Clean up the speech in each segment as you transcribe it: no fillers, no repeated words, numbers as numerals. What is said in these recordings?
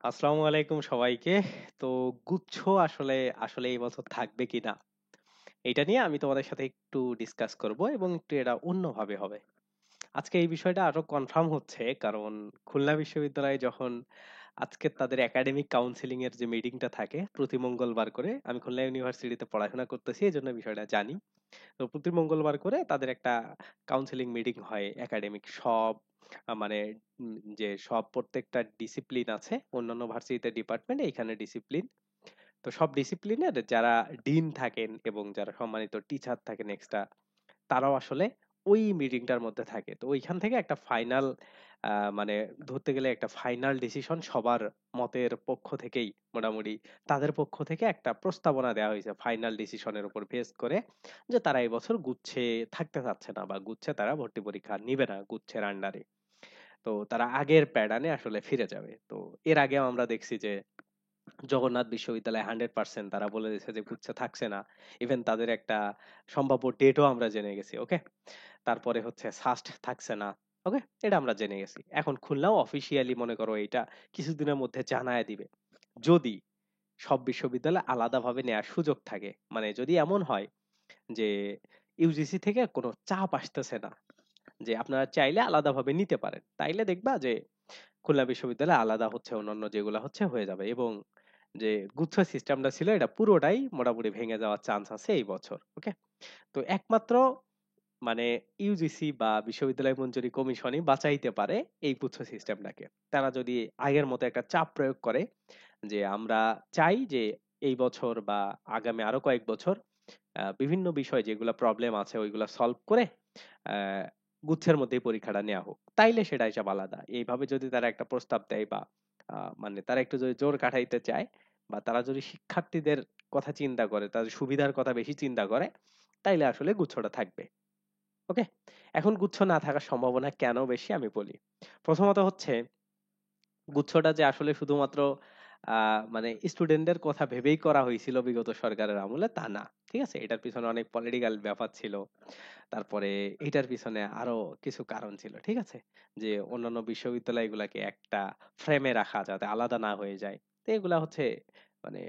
আসসালামু আলাইকুম সবাইকে। তো গুচ্ছ আসলে আসলে এই বছর থাকবে কিনা এটা নিয়ে আমি তোমাদের সাথে একটু ডিসকাস করব এবং একটু এটা অন্যভাবে হবে। আজকে এই বিষয়টা আরো কনফার্ম হচ্ছে কারণ খুলনা বিশ্ববিদ্যালয়ে যখন আজকে তাদের একাডেমিক কাউন্সিলিং এর যে মিটিংটা থাকে প্রতি মঙ্গলবার করে, আমি খুলনা ইউনিভার্সিটিতে পড়াশোনা করতেছি এই জন্য বিষয়টা জানি। তো প্রতি মঙ্গলবার করে তাদের একটা কাউন্সিলিং মিটিং হয় একাডেমিক সব মানে যে সব প্রত্যেকটা ডিসিপ্লিন আছে অন্যান্য ভার্সিটিতে ডিপার্টমেন্ট এখানে ডিসিপ্লিন। তো সব ডিসিপ্লিনের যারা ডিন থাকেন এবং যারা সম্মানিত টিচার থাকেন এক্সট্রা তারাও আসলে ওই মিটিংটার মধ্যে থাকে। তো ওইখান থেকে একটা ফাইনাল মানে ধরতে গেলে একটা ফাইনাল ডিসিশন সবার মতের পক্ষ থেকেই মোটামুটি তাদের পক্ষ থেকে একটা প্রস্তাবনা দেওয়া হয়েছে ফাইনাল ডিসিশনের উপর বেস করে যে তারা এই বছর গুচ্ছে থাকতে চাচ্ছে না বা গুচ্ছে তারা ভর্তি পরীক্ষা নিবে না গুচ্ছের আন্ডারে। তো তারা আগের প্যাটার্নে আসলে ফিরে যাবে। তো এর আগেও আমরা দেখছি যে জগন্নাথ বিশ্ববিদ্যালয় 100% তারা বলে দিয়েছে যে গুচ্ছে থাকছে না। ইভেন তাদের একটা সম্ভাব্য ডেটও আমরা জেনে গেছি। ওকে, তারপরে হচ্ছে সাস্ট থাকছে না। ওকে, এটা আমরা জেনে গেছি। এখন খুলনাও অফিসিয়ালি মনে করো এটা কিছুদিনের মধ্যে জানায় দিবে যদি সব বিশ্ববিদ্যালয় আলাদাভাবে নেওয়ার সুযোগ থাকে। মানে যদি এমন হয় যে ইউজিসি থেকে কোনো চাপ আসতেছে না যে আপনারা চাইলে আলাদাভাবে নিতে পারেন, তাইলে দেখবা যে খুলনা বিশ্ববিদ্যালয় আলাদা হচ্ছে, অন্যান্য যেগুলো হচ্ছে হয়ে যাবে এবং যে গুচ্ছ সিস্টেমটা ছিল এটা পুরোটাই মোটামুটি ভেঙে যাওয়ার চান্স আছে এই বছর। ওকে, তো একমাত্র মানে ইউজিসি বা বিশ্ববিদ্যালয় মঞ্জুরি কমিশনই বাঁচাইতে পারে এই গুচ্ছ সিস্টেমটাকে। তারা যদি আগের মতো একটা চাপ প্রয়োগ করে যে আমরা চাই যে এই বছর বা আগামী আরো কয়েক বছর বিভিন্ন বিষয় যেগুলো প্রবলেম আছে ওইগুলা সলভ করে আহ, গুচ্ছের মধ্যেই পরীক্ষাটা নেওয়া হোক, তাইলে সেটা হিসাব আলাদা। এইভাবে যদি তারা একটা প্রস্তাব দেয় বা মানে তারা একটু যদি জোর কাটাইতে চায় বা তারা যদি শিক্ষার্থীদের কথা চিন্তা করে, তাদের সুবিধার কথা বেশি চিন্তা করে, তাইলে আসলে গুচ্ছটা থাকবে। ওকে, এখন গুচ্ছ না থাকার সম্ভাবনা কেন বেশি আমি বলি। প্রথমত হচ্ছে গুচ্ছটা যে আসলে শুধুমাত্র মানে স্টুডেন্টদের কথা ভেবেই করা হয়েছিল বিগত সরকারের আমলে তা না। ঠিক আছে, এটার পিছনে অনেক পলিটিক্যাল ব্যাপার ছিল। তারপরে এটার পিছনে আরো কিছু কারণ ছিল। ঠিক আছে, যে অন্যান্য বিশ্ববিদ্যালয়গুলোকে একটা ফ্রেমে রাখা যাতে আলাদা না হয়ে যায়। তো এগুলা হচ্ছে মানে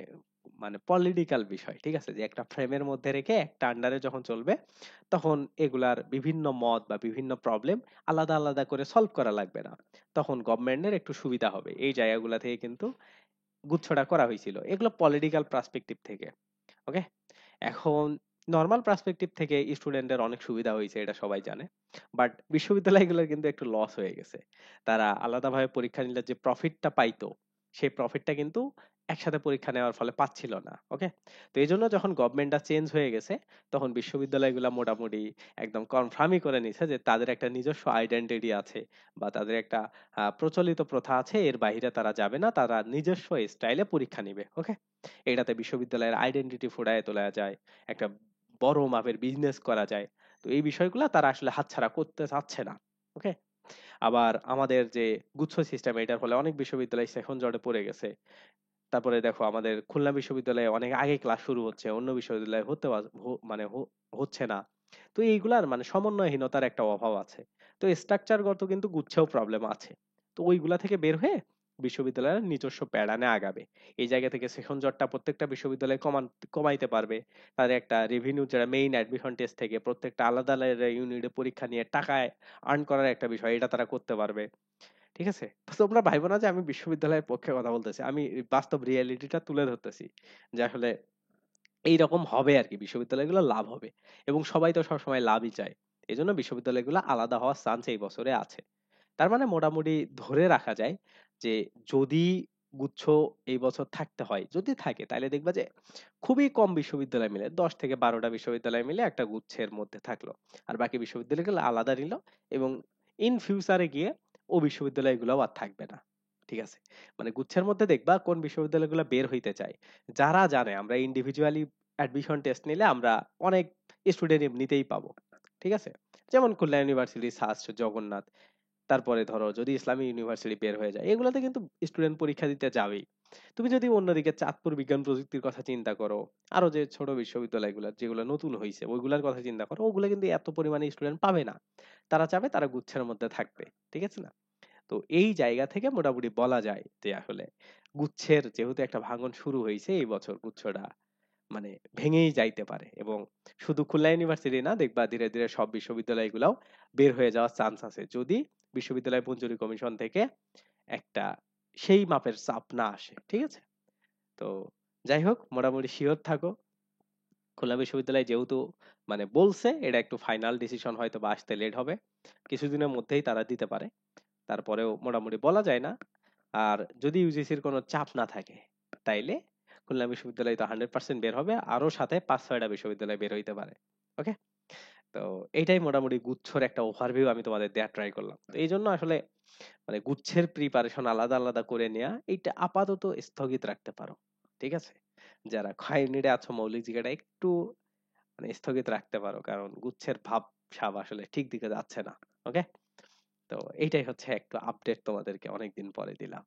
মানে পলিটিক্যাল বিষয়। ঠিক আছে, যে একটা ফ্রেমের মধ্যে রেখে একটা আন্ডারে যখন চলবে তখন এগুলার বিভিন্ন মত বা বিভিন্ন প্রবলেম আলাদা আলাদা করে সলভ করা লাগবে না, তখন গভর্নমেন্টের একটু সুবিধা হবে। এই জায়গাগুলা থেকে কিন্তু গুচ্ছটা করা হয়েছিল, এগুলো পলিটিক্যাল পার্সপেক্টিভ থেকে। ওকে, এখন নর্মাল পার্সপেক্টিভ থেকে স্টুডেন্টদের অনেক সুবিধা হয়েছে এটা সবাই জানে, বাট বিশ্ববিদ্যালয়গুলোর কিন্তু একটু লস হয়ে গেছে। তারা আলাদাভাবে পরীক্ষা নিলে যে প্রফিটটা পাইতো সেই প্রফিটটা কিন্তু একসাথে পরীক্ষা নেওয়ার ফলে পাচ্ছিল না। ওকে, তো এই জন্য যখন গভর্নমেন্টটা চেঞ্জ হয়ে গেছে তখন বিশ্ববিদ্যালয়গুলো মোটামুটি একদম কনফার্মই করে নিছে যে তাদের একটা নিজস্ব আইডেন্টিটি আছে বা তাদের একটা প্রচলিত প্রথা আছে, এর বাইরে তারা যাবে না, তারা নিজস্ব স্টাইলে পরীক্ষা নিবে। ওকে, এটাতে বিশ্ববিদ্যালয়ের আইডেন্টিটি ফুটায় তোলা যায়, একটা বড় মাপের বিজনেস করা যায়। তো এই বিষয়গুলো তারা আসলে হাতছাড়া করতে চাচ্ছে না। ওকে, আবার আমাদের যে গুচ্ছ সিস্টেম এটার ফলে অনেক বিশ্ববিদ্যালয় সেশন জটে পড়ে গেছে। তারপরে দেখো আমাদের খুলনা বিশ্ববিদ্যালয়ে অনেক আগে ক্লাস শুরু হচ্ছে, অন্য বিশ্ববিদ্যালয়ে মানে হচ্ছে না। তো এইগুলার মানে সমন্বয়হীনতার একটা অভাব আছে। তো স্ট্রাকচারগত কিন্তু গুচ্ছেও প্রবলেম আছে। তো ওইগুলা থেকে বের হয়ে বিশ্ববিদ্যালয়ের নিজস্ব প্যাটার্নে আগাবে। এই জায়গা থেকে সেশন জটটা প্রত্যেকটা বিশ্ববিদ্যালয় কমাইতে পারবে। তাদের একটা রেভিনিউ যারা মেইন অ্যাডমিশন টেস্ট থেকে প্রত্যেকটা আলাদা আলাদা ইউনিটে পরীক্ষা নিয়ে টাকায় আর্ন করার একটা বিষয়, এটা তারা করতে পারবে। ঠিক আছে, তো তোমরা ভাইবো না যে আমি বিশ্ববিদ্যালয়ের পক্ষে কথা বলতেছি, আমি বাস্তব রিয়েলিটিটা তুলে ধরতেছি যে আসলে এইরকম হবে আর কি, বিশ্ববিদ্যালয়গুলো লাভ হবে এবং সবাই তো সবসময় লাভই চায়। এই জন্য বিশ্ববিদ্যালয়গুলো আলাদা হওয়ার চান্স এই বছরে আছে। তার মানে মোটামুটি ধরে রাখা যায় যে যদি গুচ্ছ এই বছর থাকতে হয়, যদি থাকে তাহলে দেখবা যে খুবই কম বিশ্ববিদ্যালয় মিলে 10 থেকে 12টা বিশ্ববিদ্যালয় মিলে একটা গুচ্ছের মধ্যে থাকলো, আর বাকি বিশ্ববিদ্যালয়গুলো আলাদা নিল এবং ইন ফিউচারে গিয়ে ও বিশ্ববিদ্যালয়গুলো আর থাকবে না। ঠিক আছে, মানে গুচ্ছের মধ্যে দেখবা কোন বিশ্ববিদ্যালয়গুলো বের হইতে চায়, যারা জানে আমরা ইন্ডিভিজুয়ালি অ্যাডমিশন টেস্ট নিলে আমরা অনেক স্টুডেন্ট এমনিতেই পাবো। ঠিক আছে, যেমন খুলনা ইউনিভার্সিটি, সাস্ট, জগন্নাথ, তারপরে ধরো যদি ইসলামী ইউনিভার্সিটি বের হয়ে যায়, এগুলোতে কিন্তু স্টুডেন্ট পরীক্ষা দিতে যাবেই। তুমি যদি অন্যদিকে চাঁদপুর বিজ্ঞান প্রযুক্তির কথা চিন্তা করো, আরো যে ছোট বিশ্ববিদ্যালয়গুলো যেগুলো নতুন হয়েছে ওইগুলোর কথা চিন্তা করো, ওগুলো কিন্তু এত পরিমাণে স্টুডেন্ট পাবে না। তারা চাবে তারা গুচ্ছের মধ্যে থাকবে। ঠিক আছে না? তো এই জায়গা থেকে মোটামুটি বলা যায় যে আসলে গুচ্ছের যেহেতু একটা ভাঙন শুরু হয়েছে এই বছর, গুচ্ছটা মানে ভেঙেই যাইতে পারে। এবং শুধু খুলনা ইউনিভার্সিটি না, দেখবা ধীরে ধীরে সব বিশ্ববিদ্যালয়গুলোও বের হয়ে যাওয়ার চান্স আছে যদি বিশ্ববিদ্যালয় মঞ্জুরি কমিশন থেকে একটা সেই মাপের চাপ না আসে। ঠিক আছে? তো যাই হোক, মোটামুটি শিওর থাকো, খুলনা বিশ্ববিদ্যালয় যেহেতু মানে বলছে, এটা একটু ফাইনাল ডিসিশন হয়তো বা আসতে লেট হবে, কিছুদিনের মধ্যেই তারা দিতে পারে। তারপরেও মোটামুটি বলা যায় না। আর যদি ইউজিসির কোনো চাপ না থাকে, তাইলে খুলনা বিশ্ববিদ্যালয় তো 100% বের হবে, আরো সাথে 5-6টা বিশ্ববিদ্যালয় বের হইতে পারে। ওকে, তো এইটাই মোটামুটি গুচ্ছর একটা ওভারভিউ আমি তোমাদের দেওয়ার ট্রাই করলাম। তো এই জন্য আসলে মানে গুচ্ছের প্রিপারেশন আলাদা আলাদা করে নেওয়া, এইটা আপাতত স্থগিত রাখতে পারো। ঠিক আছে? যারা খয়ের নিড়ে আছো, মৌলিক জিজ্ঞাটা একটু মানে স্থগিত রাখতে পারো, কারণ গুচ্ছের ভাব সাব আসলে ঠিক দিকে যাচ্ছে না। ওকে, তো এইটাই হচ্ছে একটু আপডেট তোমাদেরকে অনেকদিন পরে দিলাম।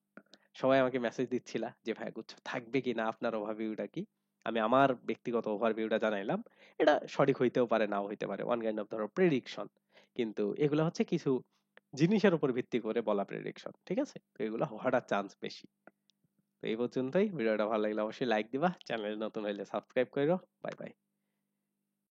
সবাই আমাকে মেসেজ দিচ্ছিলা যে ভাই গুচ্ছ থাকবে কিনা, আপনার ওভারভিউটা কি। আমি আমার ব্যক্তিগত ওভারভিউটা জানাইলাম। এটা সঠিক হইতেও পারে, নাও হইতে পারে, ওয়ান কাইন্ড অফ ধরো প্রেডিকশন। কিন্তু এগুলো হচ্ছে কিছু জিনিসের উপর ভিত্তি করে বলা প্রেডিকশন। ঠিক আছে? তো এগুলো হওয়ার চান্স বেশি। তো এই পর্যন্তই। ভিডিওটা ভালো লাগলে অবশ্যই লাইক দিবা, চ্যানেলে নতুন হইলে সাবস্ক্রাইব করো। Bye bye.